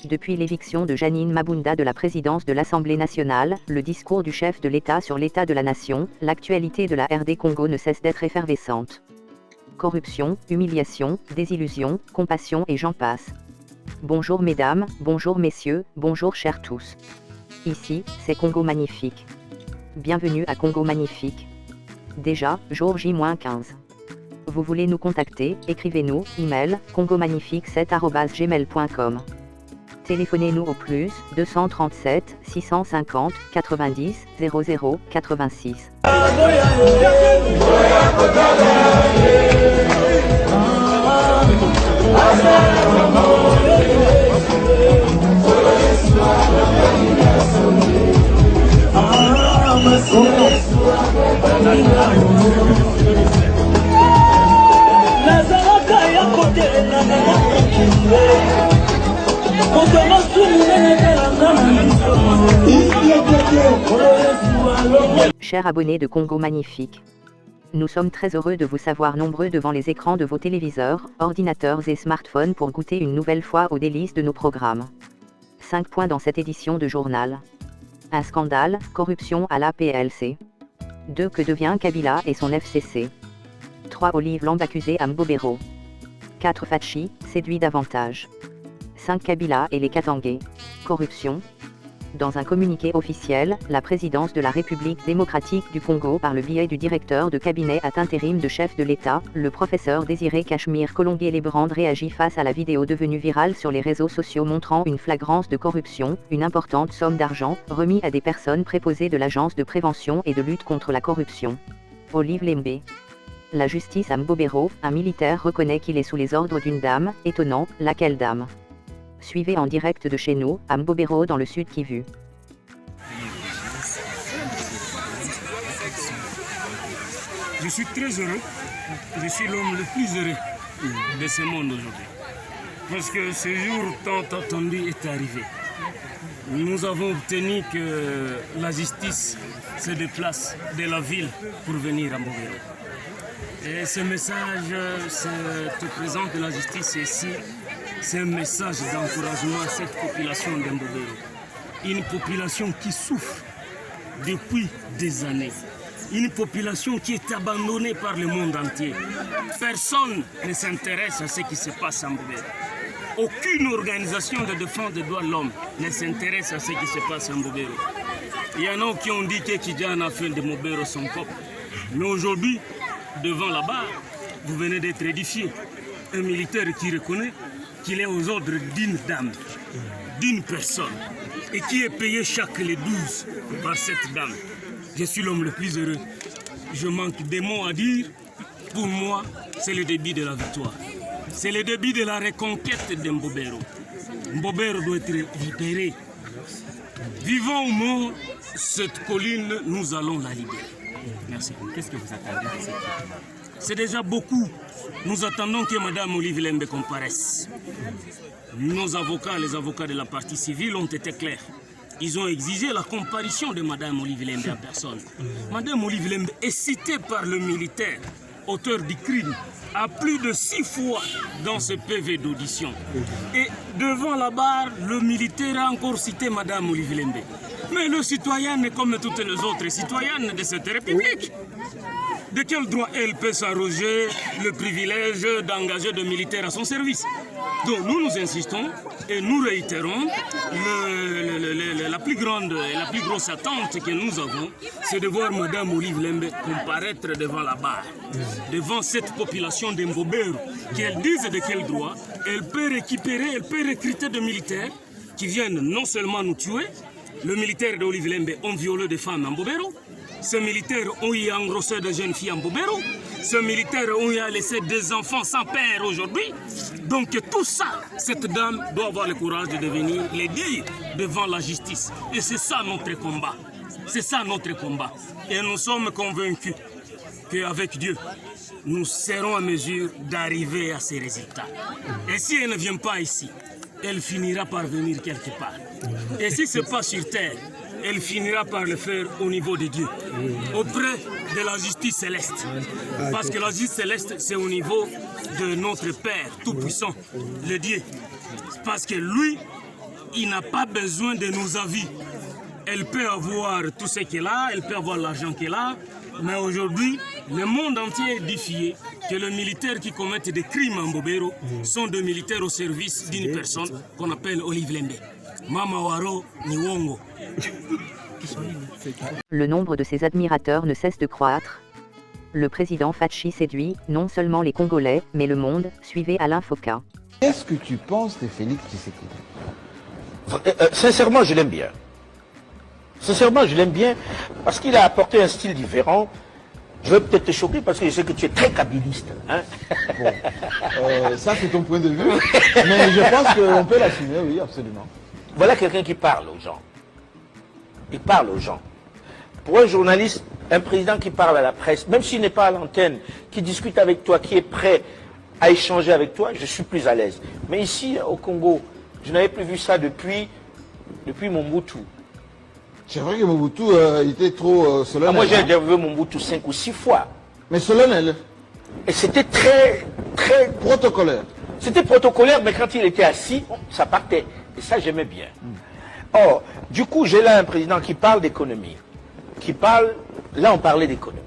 Depuis l'éviction de Janine Mabunda de la présidence de l'Assemblée nationale, le discours du chef de l'État sur l'état de la nation, l'actualité de la RD Congo ne cesse d'être effervescente. Corruption, humiliation, désillusion, compassion et j'en passe. Bonjour mesdames, bonjour messieurs, bonjour chers tous. Ici, c'est Congo Magnifique. Bienvenue à Congo Magnifique. Déjà, jour J-15. Vous voulez nous contacter, écrivez-nous, email, congomagnifique7@gmail.com. Téléphonez-nous au plus 237 650 90 00 86. Chers abonnés de Congo Magnifique, nous sommes très heureux de vous savoir nombreux devant les écrans de vos téléviseurs, ordinateurs et smartphones pour goûter une nouvelle fois aux délices de nos programmes. 5 points dans cette édition de journal. Un scandale, corruption à la PLC. 2. Que devient Kabila et son FCC. 3. Olive Lamb accusé à Mbobero. 4. Fachi, séduit davantage. 5. Kabila et les Katangais. Corruption. Dans un communiqué officiel, la présidence de la République démocratique du Congo par le biais du directeur de cabinet à intérim de chef de l'État, le professeur Désiré Cachemire Kolongué-Lébrand réagit face à la vidéo devenue virale sur les réseaux sociaux montrant une flagrance de corruption, une importante somme d'argent, remis à des personnes préposées de l'Agence de prévention et de lutte contre la corruption. Olive Lembe. La justice à Mbobero, un militaire reconnaît qu'il est sous les ordres d'une dame, étonnant, laquelle dame? Suivez en direct de chez nous, à Mbobero dans le sud Kivu. Je suis très heureux, je suis l'homme le plus heureux de ce monde aujourd'hui. Parce que ce jour tant attendu est arrivé. Nous avons obtenu que la justice se déplace de la ville pour venir à Mbobero. Et ce message se présente de la justice ici. C'est un message d'encouragement à cette population d'Mbobero. Une population qui souffre depuis des années. Une population qui est abandonnée par le monde entier. Personne ne s'intéresse à ce qui se passe à Mbobero. Aucune organisation de défense des droits de l'homme ne s'intéresse à ce qui se passe à Mbobero. Il y en a qui ont dit que Kidjana a fait de Mbobero son peuple. Mais aujourd'hui, devant la barre, vous venez d'être édifié. Un militaire qui reconnaît qu'il est aux ordres d'une dame, d'une personne, et qui est payé chaque les 12 par cette dame. Je suis l'homme le plus heureux. Je manque des mots à dire. Pour moi, c'est le début de la victoire. C'est le début de la reconquête de Mbobero. Mbobero doit être libéré. Vivant ou mort, cette colline, nous allons la libérer. Merci. Qu'est-ce que vous attendez de cette? C'est déjà beaucoup. Nous attendons que Mme Olive Lembe comparaisse. Nos avocats, les avocats de la partie civile ont été clairs. Ils ont exigé la comparution de Mme Olive Lembe en personne. Mme Olive Lembe est citée par le militaire, auteur du crime, à plus de 6 fois dans ce PV d'audition. Et devant la barre, le militaire a encore cité Mme Olive Lembe. Mais le citoyen est comme toutes les autres citoyennes de cette République. De quel droit elle peut s'arroger le privilège d'engager des militaires à son service? Donc nous insistons et nous réitérons la plus grande et la plus grosse attente que nous avons, c'est de voir Mme Olive Lembe comparaître devant la barre, devant cette population d'Mbobero, qu'elle dise de quel droit elle peut récupérer, elle peut recruter des militaires qui viennent non seulement nous tuer. Le militaire d'Olive Lembe ont violé des femmes en Mbobero. Ces militaires ont eu engrossé de jeunes filles en Mbobero. Ces militaires ont eu laissé des enfants sans père aujourd'hui. Donc tout ça, cette dame doit avoir le courage de venir les dire devant la justice. Et c'est ça notre combat. C'est ça notre combat. Et nous sommes convaincus qu'avec Dieu, nous serons en mesure d'arriver à ces résultats. Et si elle ne vient pas ici, elle finira par venir quelque part. Et si ce n'est pas sur terre, elle finira par le faire au niveau de Dieu, auprès de la justice céleste. Parce que la justice céleste, c'est au niveau de notre Père Tout-Puissant, le Dieu. Parce que lui, il n'a pas besoin de nos avis. Elle peut avoir tout ce qu'elle a, elle peut avoir l'argent qu'elle a, mais aujourd'hui, le monde entier est défié que les militaires qui commettent des crimes en Bobero sont des militaires au service d'une personne qu'on appelle Olive Lembe. Mama Waro Niwongo. Le nombre de ses admirateurs ne cesse de croître. Le président Fachi séduit non seulement les Congolais, mais le monde, suivez Alain Foka. Qu'est-ce que tu penses de Félix Tshisekedi? Sincèrement, je l'aime bien. Sincèrement, je l'aime bien parce qu'il a apporté un style différent. Je vais peut-être te choquer parce que je sais que tu es très kabiliste. Hein? Bon, ça c'est ton point de vue, mais je pense qu'on peut l'assumer, oui, absolument. Voilà quelqu'un qui parle aux gens. Il parle aux gens. Pour un journaliste, un président qui parle à la presse, même s'il n'est pas à l'antenne, qui discute avec toi, qui est prêt à échanger avec toi, je suis plus à l'aise. Mais ici, au Congo, je n'avais plus vu ça depuis Mobutu. C'est vrai que Mobutu était trop solennel. Moi, j'ai déjà vu Mobutu 5 ou 6 fois. Mais solennel. Et c'était très protocolaire. C'était protocolaire, mais quand il était assis, ça partait. Et ça, j'aimais bien. Or, du coup, j'ai là un président qui parle d'économie. Là, on parlait d'économie.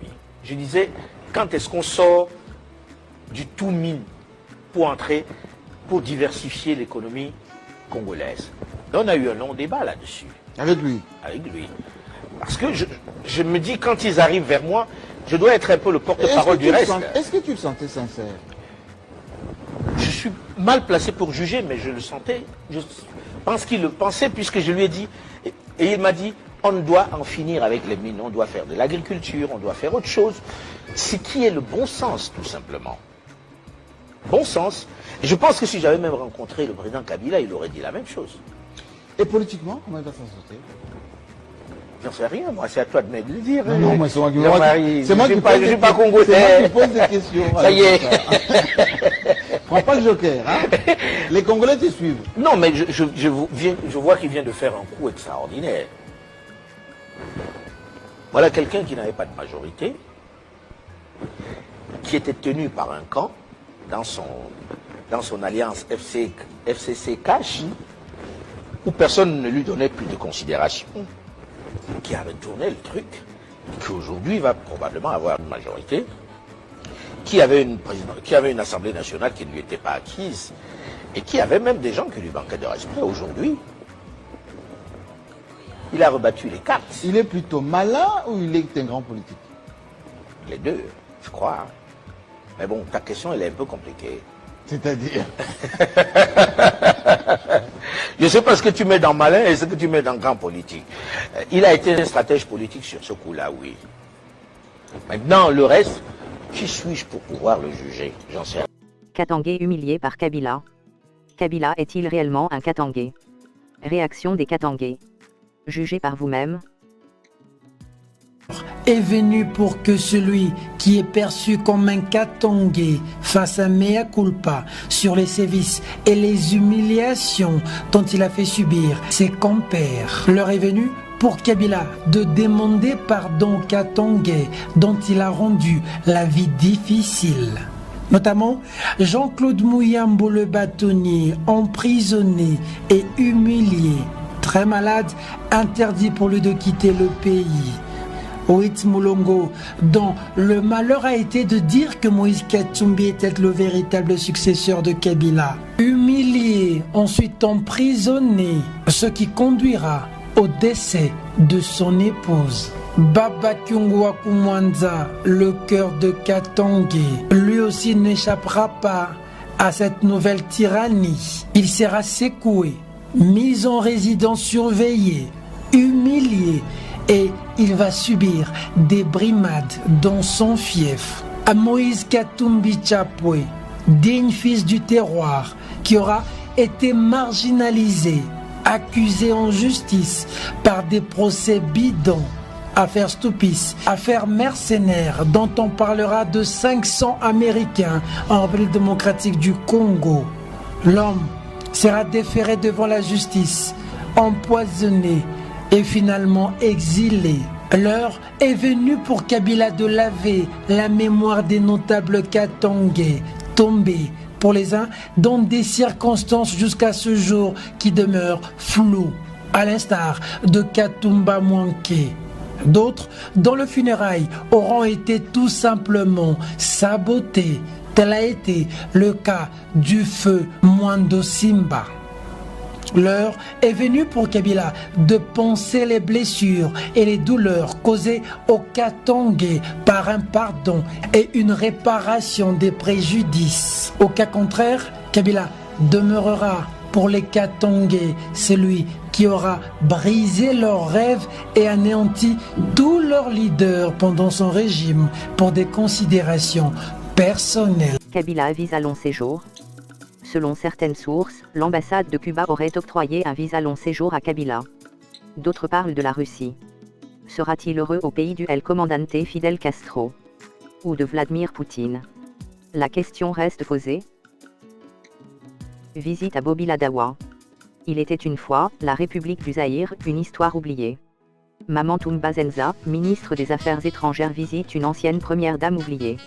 Je disais, quand est-ce qu'on sort du tout mine pour diversifier l'économie congolaise? Et on a eu un long débat là-dessus. Avec lui. Avec lui. Parce que je me dis, quand ils arrivent vers moi, je dois être un peu le porte-parole du reste. Est-ce que tu le sentais sincère? Je suis mal placé pour juger, mais je le sentais. Je pense qu'il le pensait, puisque je lui ai dit, et il m'a dit, on doit en finir avec les mines, on doit faire de l'agriculture, on doit faire autre chose. Ce qui est le bon sens, tout simplement. Bon sens. Et je pense que si j'avais même rencontré le président Kabila, il aurait dit la même chose. Et politiquement, comment il va s'en sortir? J'en sais rien, moi, c'est à toi de me le dire. Non, mais c'est moi qui je suis pas congolais. C'est moi qui pose des questions. Ça y est. Prends pas le joker, hein? Les Congolais te suivent. Non, mais je vois qu'il vient de faire un coup extraordinaire. Voilà quelqu'un qui n'avait pas de majorité, qui était tenu par un camp dans son alliance FCC Cash, où personne ne lui donnait plus de considération, qui a retourné le truc, qui aujourd'hui va probablement avoir une majorité, qui avait une assemblée nationale qui ne lui était pas acquise, et qui avait même des gens qui lui manquaient de respect aujourd'hui. Il a rebattu les cartes. Il est plutôt malin ou il est un grand politique? Les deux, je crois. Mais bon, ta question, elle est un peu compliquée. C'est-à-dire? Je ne sais pas ce que tu mets dans malin et ce que tu mets dans grand politique. Il a été un stratège politique sur ce coup-là, oui. Maintenant, le reste, qui suis-je pour pouvoir le juger? J'en sais rien. Katangé humilié par Kabila. Kabila est-il réellement un Katangé? Réaction des Katangés. Jugez par vous-même. Est venu pour que celui qui est perçu comme un Katangé fasse un mea culpa sur les sévices et les humiliations dont il a fait subir ses compères. L'heure est venue pour Kabila de demander pardon aux Katangais dont il a rendu la vie difficile. Notamment Jean-Claude Mouyambo le bâtonnier, emprisonné et humilié, très malade, interdit pour lui de quitter le pays. Oït Moulongo, dont le malheur a été de dire que Moïse Katumbi était le véritable successeur de Kabila. Humilié, ensuite emprisonné, ce qui conduira au décès de son épouse. Baba Kyungwa Kumwanza, le cœur de Katangé, lui aussi n'échappera pas à cette nouvelle tyrannie. Il sera secoué, mis en résidence surveillée, humilié, et il va subir des brimades dans son fief. À Moïse Katumbi Chapwe, digne fils du terroir, qui aura été marginalisé, accusé en justice par des procès bidons, affaire Stupis, affaire mercenaire dont on parlera de 500 Américains en République démocratique du Congo. L'homme sera déféré devant la justice, empoisonné et finalement exilé. L'heure est venue pour Kabila de laver la mémoire des notables Katangais tombés pour les uns dans des circonstances jusqu'à ce jour qui demeurent floues, à l'instar de Katumba Mwanke. D'autres, dont le funérail auront été tout simplement sabotés. Tel a été le cas du feu Mwando Simba. L'heure est venue pour Kabila de penser les blessures et les douleurs causées au Katangé par un pardon et une réparation des préjudices. Au cas contraire, Kabila demeurera pour les Katangé celui qui aura brisé leurs rêves et anéanti tous leurs leaders pendant son régime pour des considérations personnelles. Kabila visa long séjour. Selon certaines sources, l'ambassade de Cuba aurait octroyé un visa long séjour à Kabila. D'autres parlent de la Russie. Sera-t-il heureux au pays du El Comandante Fidel Castro ou de Vladimir Poutine? La question reste posée. Visite à Bobi-Ladawa. Il était une fois, la République du Zaïre, une histoire oubliée. Maman Toumba Zenza, ministre des Affaires étrangères, visite une ancienne première dame oubliée.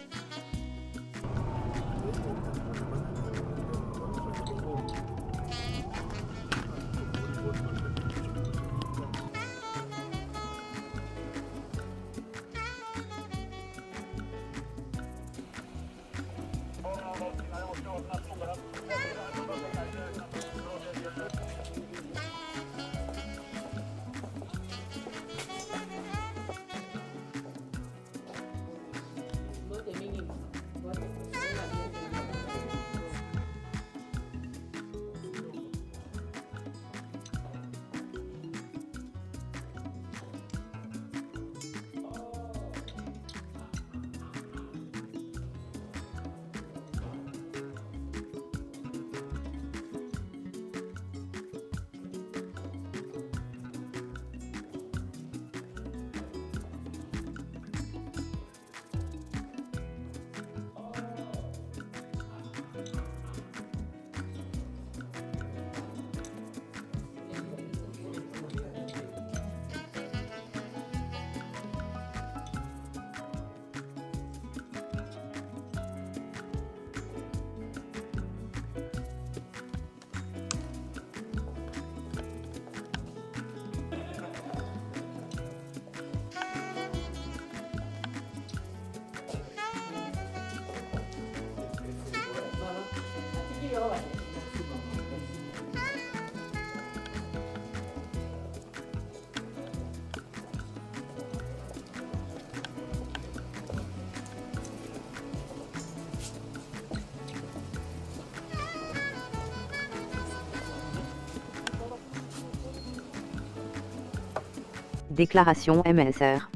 Déclaration MSR.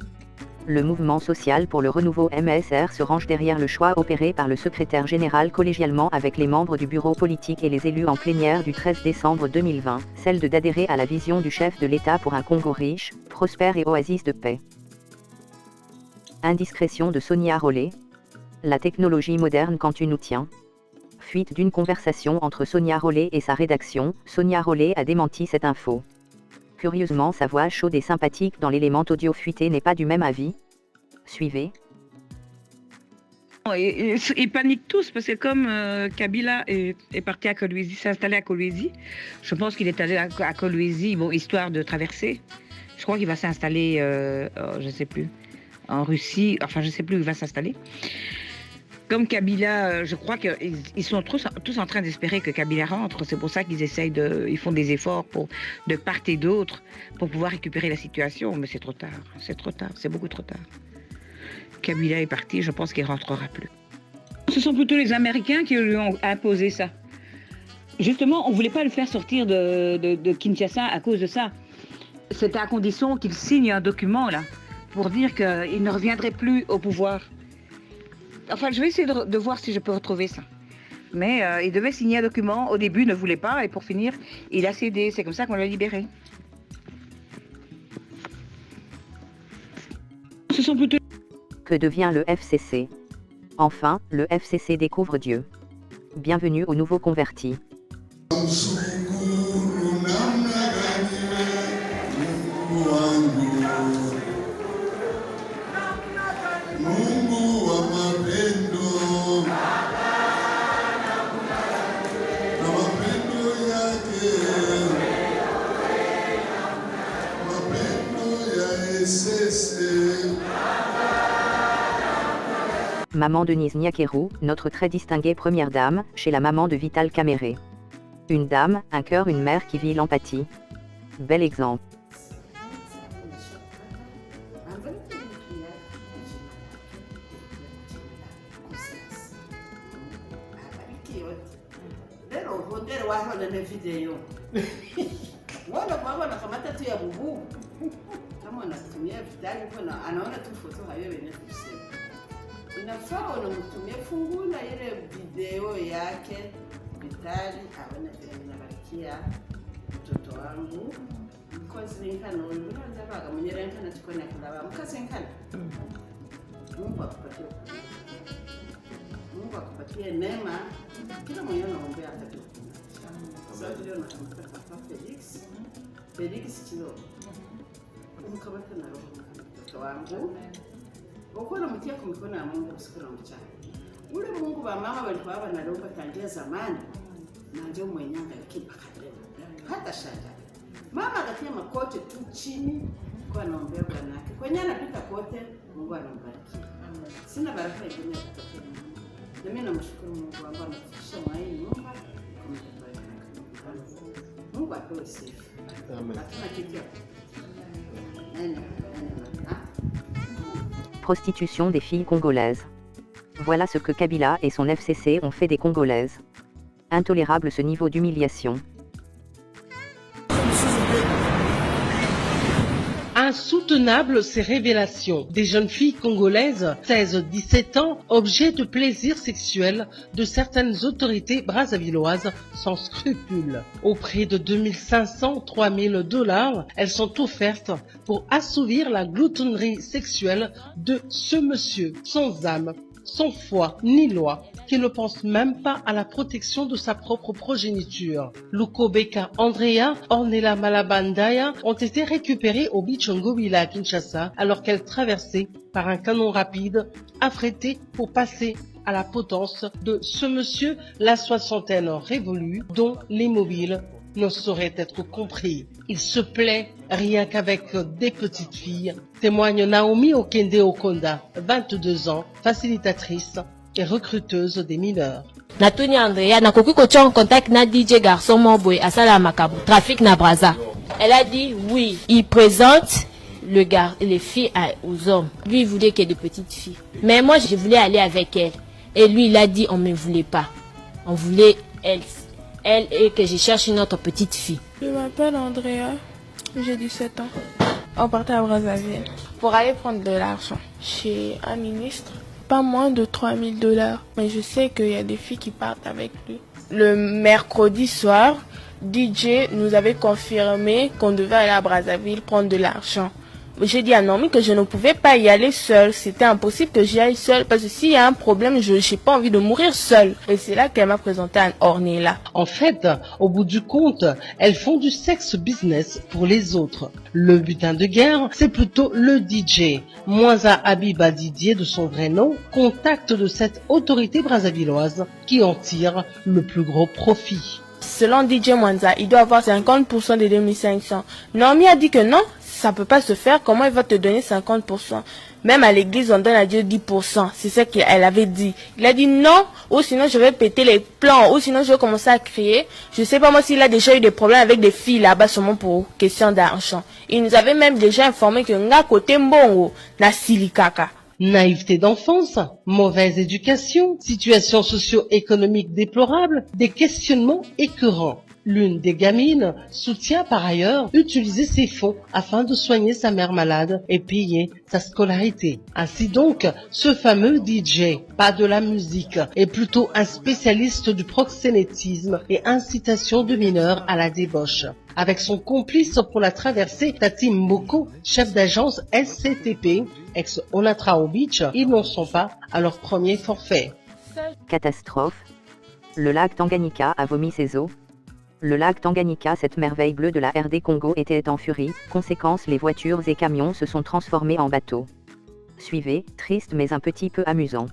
Le mouvement social pour le renouveau MSR se range derrière le choix opéré par le secrétaire général collégialement avec les membres du bureau politique et les élus en plénière du 13 décembre 2020, celle d'adhérer à la vision du chef de l'État pour un Congo riche, prospère et oasis de paix. Indiscrétion de Sonia Rollet. La technologie moderne quand tu nous tiens. Fuite d'une conversation entre Sonia Rollet et sa rédaction, Sonia Rollet a démenti cette info. Curieusement, sa voix chaude et sympathique dans l'élément audio fuité n'est pas du même avis. Suivez. Ils paniquent tous parce que comme Kabila est parti à Kolwezi, s'est installé à Kolwezi, je pense qu'il est allé à Kolwezi, bon, histoire de traverser. Je crois qu'il va s'installer, je ne sais plus, en Russie, enfin je ne sais plus où il va s'installer. Comme Kabila, je crois qu'ils sont tous en train d'espérer que Kabila rentre. C'est pour ça qu'ils ils font des efforts de part et d'autre pour pouvoir récupérer la situation. Mais c'est trop tard, c'est beaucoup trop tard. Kabila est parti, je pense qu'il ne rentrera plus. Ce sont plutôt les Américains qui lui ont imposé ça. Justement, on ne voulait pas le faire sortir de Kinshasa à cause de ça. C'était à condition qu'il signe un document là, pour dire qu'il ne reviendrait plus au pouvoir. Enfin, je vais essayer de voir si je peux retrouver ça. Mais il devait signer un document. Au début, il ne voulait pas. Et pour finir, il a cédé. C'est comme ça qu'on l'a libéré. Ce sont plutôt... Que devient le FCC? Enfin, le FCC découvre Dieu. Bienvenue aux nouveaux convertis. Maman Denise Nyakeru, notre très distinguée première dame, chez la maman de Vital Caméré. Une dame, un cœur, une mère qui vit l'empathie. Bel exemple. Kama unatumia Vitali anaona tu foto hayo wenye kusema. Inafaa unamtumia fungula ile video yake Vitali aone vile inabarikia mtoto wangu. Mkozi nkano unaanza baga mwenyewe nkana tukona kulaba mkazi nkana. Mungu akupatie. Mungu akupatie neema. Kila mwenyewe anaombea atatu. Sasa leo natamka Papa Felix Chilo. Umkabata na roho mtoto wangu. Ukona mtia kwa mikono ya Mungu usiku na mchana. Ule Mungu wa mama walikuwa wanalomba tangia zamani na ndio mwenyanga lakini mpaka leo. Hata shaka. Mama akatia makote tu chini kwa anaombea bwana yake. Kwenye anapika kote Mungu anambariki. Sina baraka ingine kutokea. Na mimi namshukuru Mungu wangu amefikisha mwai nyumba kwa Mungu apewe sifa. Amen. Hatuna kitu. Prostitution des filles congolaises. Voilà ce que Kabila et son FCC ont fait des Congolaises. Intolérable ce niveau d'humiliation. Insoutenables ces révélations. Des jeunes filles congolaises, 16-17 ans, objets de plaisir sexuel de certaines autorités brassavilloises sans scrupules. Au prix de 2500-3000 $, elles sont offertes pour assouvir la gloutonnerie sexuelle de ce monsieur sans âme, sans foi ni loi, qui ne pense même pas à la protection de sa propre progéniture. Lukobeka Andrea, Ornella Malabandaya ont été récupérées au Bichongobila à Kinshasa alors qu'elles traversaient par un canon rapide affrété pour passer à la potence de ce monsieur, la soixantaine révolue, dont les mobiles ne saurait être compris. Il se plaît rien qu'avec des petites filles, témoigne Naomi Okende Okonda, 22 ans, facilitatrice et recruteuse des mineurs. Natuni Andrea, nakoki kotia en contact na DJ garçon moboy asala makabu, trafic na Brazza. Elle a dit oui, il présente les filles aux hommes. Lui, il voulait qu'il y ait de petites filles. Mais moi, je voulais aller avec elle. Et lui, il a dit on me voulait pas. On voulait elle et que je cherche une autre petite fille. Je m'appelle Andrea, j'ai 17 ans. On partait à Brazzaville pour aller prendre de l'argent chez un ministre. Pas moins de 3000 $. Mais je sais qu'il y a des filles qui partent avec lui. Le mercredi soir, DJ nous avait confirmé qu'on devait aller à Brazzaville prendre de l'argent. J'ai dit à Naomi que je ne pouvais pas y aller seule. C'était impossible que j'y aille seule parce que s'il y a un problème, je n'ai pas envie de mourir seule. Et c'est là qu'elle m'a présenté à Ornella. En fait, au bout du compte, elles font du sexe business pour les autres. Le butin de guerre, c'est plutôt le DJ. Mwanza Habiba Didier, de son vrai nom, contact de cette autorité brassavilloise qui en tire le plus gros profit. Selon DJ Mwanza, il doit avoir 50% des 2500. Naomi a dit que non, ça peut pas se faire. Comment il va te donner 50%? Même à l'église, on donne à Dieu 10%. C'est ce qu'elle avait dit. Il a dit non, ou sinon je vais péter les plans, ou sinon je vais commencer à crier. Je sais pas moi s'il a déjà eu des problèmes avec des filles là-bas seulement pour question d'argent. Il nous avait même déjà informé que nga côté mbongo na silikaka. Naïveté d'enfance, mauvaise éducation, situation socio-économique déplorable, des questionnements écœurants. L'une des gamines soutient par ailleurs utiliser ses fonds afin de soigner sa mère malade et payer sa scolarité. Ainsi donc, ce fameux DJ, pas de la musique, est plutôt un spécialiste du proxénétisme et incitation de mineurs à la débauche. Avec son complice pour la traversée, Tati Mboko, chef d'agence SCTP, ex-Onatra Beach, ils n'en sont pas à leur premier forfait. Catastrophe. Le lac Tanganyika a vomi ses eaux. Le lac Tanganyika, cette merveille bleue de la RD Congo, était en furie. Conséquence, les voitures et camions se sont transformés en bateaux. Suivez, triste mais un petit peu amusant.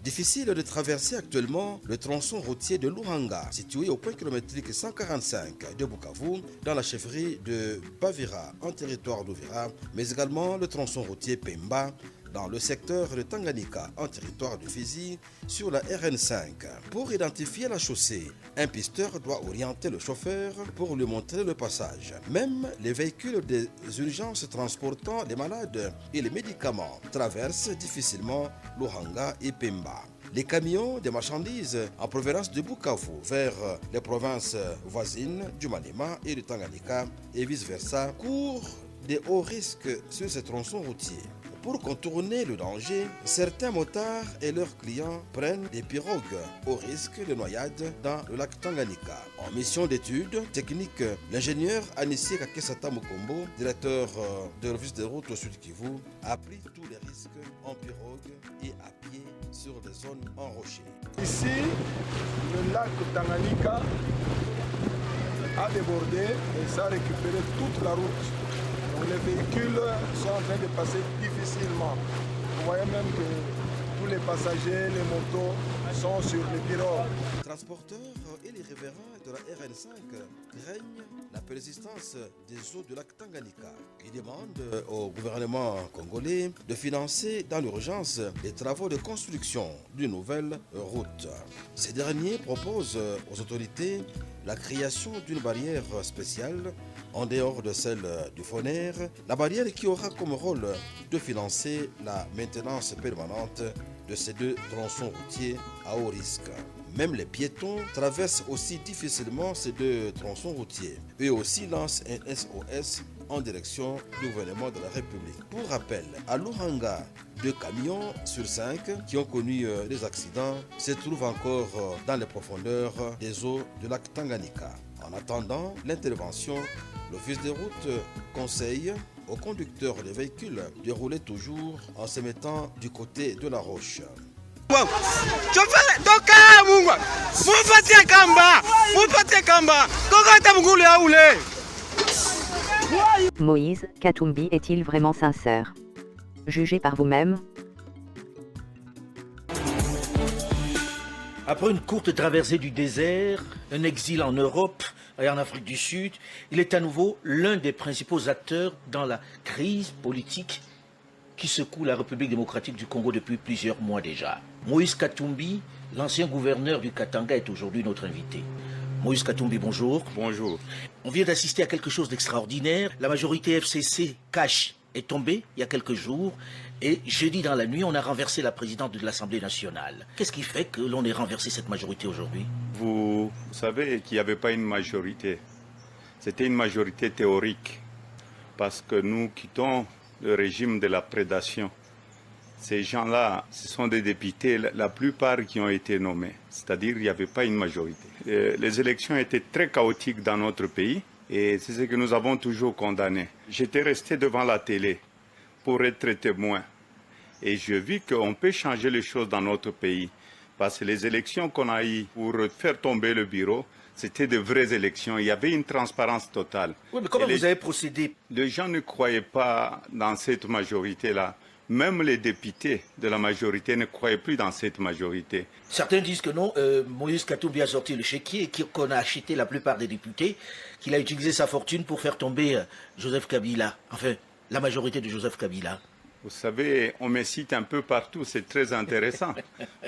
Difficile de traverser actuellement le tronçon routier de Luhanga, situé au point kilométrique 145 de Bukavu, dans la chefferie de Bavira, en territoire d'Uvira, mais également le tronçon routier Pemba, dans le secteur de Tanganyika, en territoire de Fizi, sur la RN5. Pour identifier la chaussée, un pisteur doit orienter le chauffeur pour lui montrer le passage. Même les véhicules des urgences transportant les malades et les médicaments traversent difficilement Luhanga et Pemba. Les camions de marchandises en provenance de Bukavu vers les provinces voisines du Maniema et du Tanganyika et vice-versa courent des hauts risques sur ces tronçons routiers. Pour contourner le danger, certains motards et leurs clients prennent des pirogues au risque de noyade dans le lac Tanganyika. En mission d'études techniques, l'ingénieur Anissi Kakesata Mukombo, directeur de l'office des routes au Sud Kivu, a pris tous les risques en pirogue et à pied sur des zones enrochées. Ici, le lac Tanganyika a débordé et ça a récupéré toute la route. Les véhicules sont en train de passer difficilement. Vous voyez même que tous les passagers, les motos sont sur les pirogues. Les transporteurs et les riverains de la RN5 craignent la persistance des eaux du lac Tanganyika. Ils demandent au gouvernement congolais de financer dans l'urgence les travaux de construction d'une nouvelle route. Ces derniers proposent aux autorités la création d'une barrière spéciale en dehors de celle du Foner, la barrière qui aura comme rôle de financer la maintenance permanente de ces deux tronçons routiers à haut risque. Même les piétons traversent aussi difficilement ces deux tronçons routiers. Eux aussi lancent un SOS en direction du gouvernement de la République. Pour rappel, à Luhanga, 2 camions sur 5 qui ont connu des accidents se trouvent encore dans les profondeurs des eaux du lac Tanganyika. En attendant l'intervention, l'Office des routes conseille aux conducteurs des véhicules de rouler toujours en se mettant du côté de la roche. Moïse Katumbi est-il vraiment sincère? Jugez par vous-même. Après une courte traversée du désert, un exil en Europe et en Afrique du Sud, il est à nouveau l'un des principaux acteurs dans la crise politique qui secoue la République démocratique du Congo depuis plusieurs mois déjà. Moïse Katumbi, l'ancien gouverneur du Katanga, est aujourd'hui notre invité. Moïse Katumbi, bonjour. Bonjour. On vient d'assister à quelque chose d'extraordinaire. La majorité FCC cash est tombée il y a quelques jours et jeudi dans la nuit, on a renversé la présidente de l'Assemblée nationale. Qu'est-ce qui fait que l'on ait renversé cette majorité aujourd'hui? Vous savez qu'il n'y avait pas une majorité. C'était une majorité théorique parce que nous quittons le régime de la prédation. Ces gens-là, ce sont des députés, la plupart qui ont été nommés. C'est-à-dire qu'il n'y avait pas une majorité. Les élections étaient très chaotiques dans notre pays et c'est ce que nous avons toujours condamné. J'étais resté devant la télé pour être témoin et je vis qu'on peut changer les choses dans notre pays. Parce que les élections qu'on a eues pour faire tomber le bureau, c'était de vraies élections. Il y avait une transparence totale. Oui, mais comment vous avez procédé? Les gens ne croyaient pas dans cette majorité-là. Même les députés de la majorité ne croyaient plus dans cette majorité. Certains disent que non, Moïse Katumbi a sorti le chéquier, qu'on a acheté la plupart des députés, qu'il a utilisé sa fortune pour faire tomber Joseph Kabila. Enfin, la majorité de Joseph Kabila. Vous savez, on me cite un peu partout, c'est très intéressant.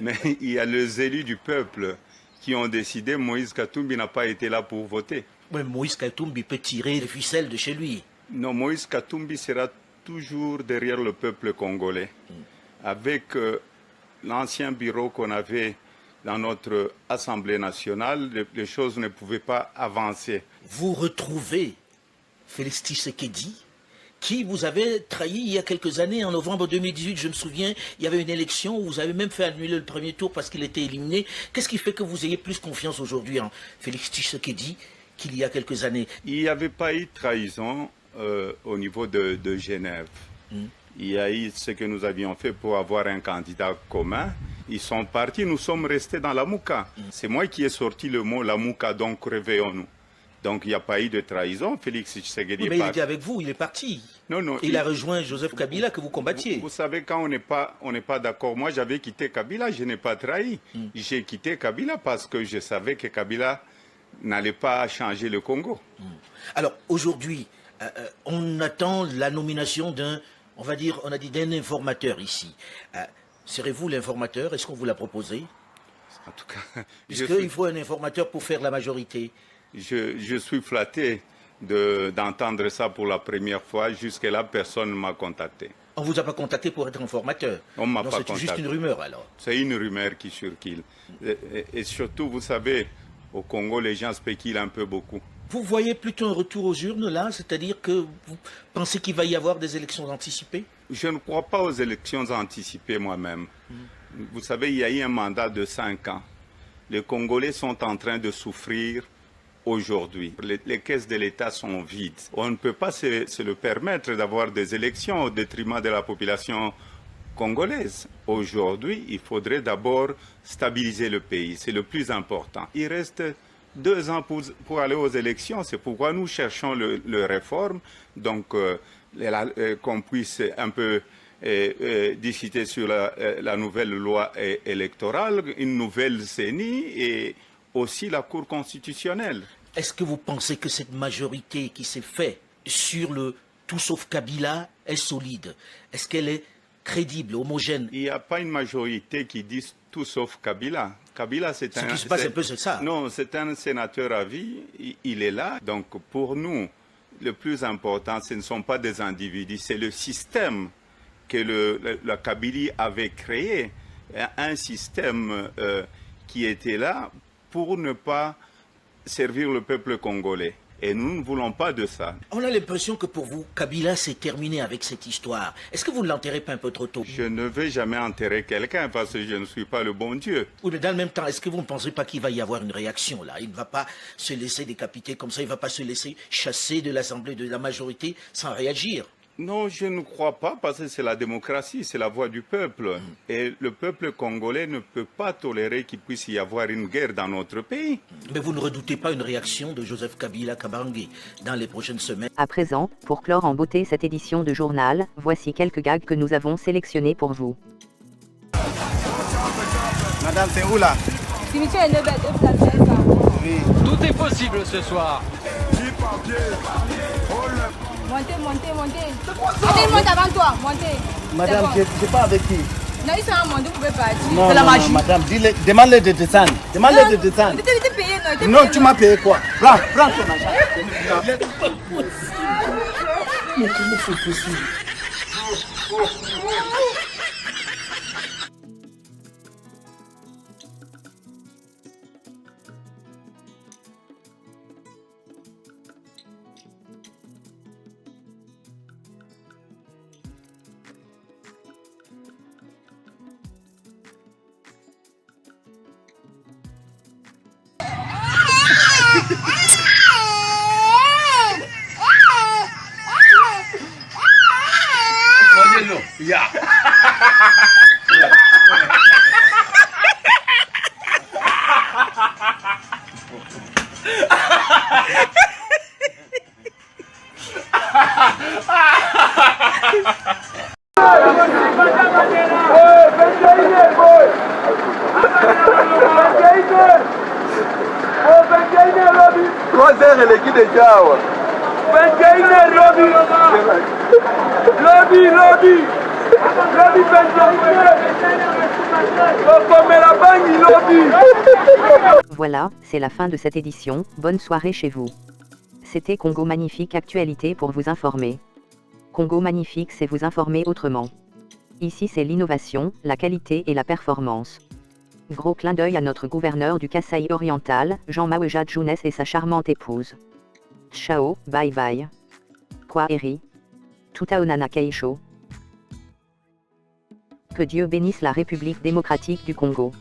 Mais il y a les élus du peuple qui ont décidé, Moïse Katumbi n'a pas été là pour voter. Mais Moïse Katumbi peut tirer les ficelles de chez lui. Non, Moïse Katumbi sera toujours derrière le peuple congolais. Avec l'ancien bureau qu'on avait dans notre Assemblée nationale, les choses ne pouvaient pas avancer. Vous retrouvez Félix Tshisekedi, qui vous avez trahi il y a quelques années, en novembre 2018, je me souviens, il y avait une élection où vous avez même fait annuler le premier tour parce qu'il était éliminé. Qu'est-ce qui fait que vous ayez plus confiance aujourd'hui en Félix Tshisekedi qu'il y a quelques années? Il n'y avait pas eu de trahison au niveau de Genève. Il y a eu ce que nous avions fait pour avoir un candidat commun. Ils sont partis, nous sommes restés dans la Mouka. C'est moi qui ai sorti le mot la Mouka, donc réveillons-nous. Donc il n'y a pas eu de trahison. Félix Tshisekedi mais il était avec vous, il est parti. Non, non. Il a rejoint Joseph Kabila que vous combattiez. Vous savez, quand on n'est pas d'accord, moi j'avais quitté Kabila, je n'ai pas trahi. J'ai quitté Kabila parce que je savais que Kabila n'allait pas changer le Congo. Alors aujourd'hui, on attend la nomination d'un, on va dire, on a dit d'un informateur ici. Serez-vous l'informateur? Est-ce qu'on vous l'a proposé? En tout cas, puisqu'il faut un informateur pour faire la majorité. Je suis flatté d'entendre ça pour la première fois. Jusque-là, personne ne m'a contacté. On ne vous a pas contacté pour être informateur? On ne m'a pas contacté. C'est juste une rumeur alors? C'est une rumeur qui circule. Et surtout, vous savez, au Congo, les gens spéculent un peu beaucoup. Vous voyez plutôt un retour aux urnes là? C'est-à-dire que vous pensez qu'il va y avoir des élections anticipées? Je ne crois pas aux élections anticipées moi-même. Vous savez, il y a eu un mandat de 5 ans. Les Congolais sont en train de souffrir aujourd'hui. Les caisses de l'État sont vides. On ne peut pas se le permettre d'avoir des élections au détriment de la population congolaise. Aujourd'hui, il faudrait d'abord stabiliser le pays. C'est le plus important. Il reste 2 ans pour aller aux élections. C'est pourquoi nous cherchons le réforme. Donc, qu'on puisse un peu discuter sur la nouvelle loi électorale, une nouvelle CENI et aussi la Cour constitutionnelle. Est-ce que vous pensez que cette majorité qui s'est faite sur le tout sauf Kabila est solide? Est-ce qu'elle est crédible, homogène? Il n'y a pas une majorité qui dit tout sauf Kabila. Kabila, c'est un... Ce qui se passe un peu, c'est ça. Non, c'est un sénateur à vie, il est là. Donc pour nous, le plus important, ce ne sont pas des individus, c'est le système que la Kabylie avait créé, un système qui était là pour ne pas servir le peuple congolais. Et nous ne voulons pas de ça. On a l'impression que pour vous, Kabila s'est terminé avec cette histoire. Est-ce que vous ne l'enterrez pas un peu trop tôt? Je ne vais jamais enterrer quelqu'un parce que je ne suis pas le bon Dieu. Oui, mais dans le même temps, est-ce que vous ne pensez pas qu'il va y avoir une réaction là? Il ne va pas se laisser décapiter comme ça, il ne va pas se laisser chasser de l'Assemblée, de la majorité sans réagir? Non, je ne crois pas parce que c'est la démocratie, c'est la voix du peuple. Et le peuple congolais ne peut pas tolérer qu'il puisse y avoir une guerre dans notre pays. Mais vous ne redoutez pas une réaction de Joseph Kabila Kabange dans les prochaines semaines? À présent, pour clore en beauté cette édition de journal, voici quelques gags que nous avons sélectionnés pour vous. Madame, c'est où là? Oui. Tout est possible ce soir. Montez, montez, montez. Allez, monte avant toi, montez. Madame, je ne sais pas avec qui. Non, ils sont à monter, vous pouvez partir. C'est la magie. Madame, demande-les de descendre. Demande-les de descendre. Tu t'es payé, non? Non, tu m'as payé quoi? Prends ton argent. Mais comment c'est possible? Yeah. Voilà, c'est la fin de cette édition, bonne soirée chez vous. C'était Congo Magnifique Actualité pour vous informer. Congo Magnifique, c'est vous informer autrement. Ici c'est l'innovation, la qualité et la performance. Gros clin d'œil à notre gouverneur du Kasaï oriental, Jean Maweja Djounès et sa charmante épouse. Ciao, bye bye. Kwaheri. Tutaonana Keisho. Que Dieu bénisse la République démocratique du Congo.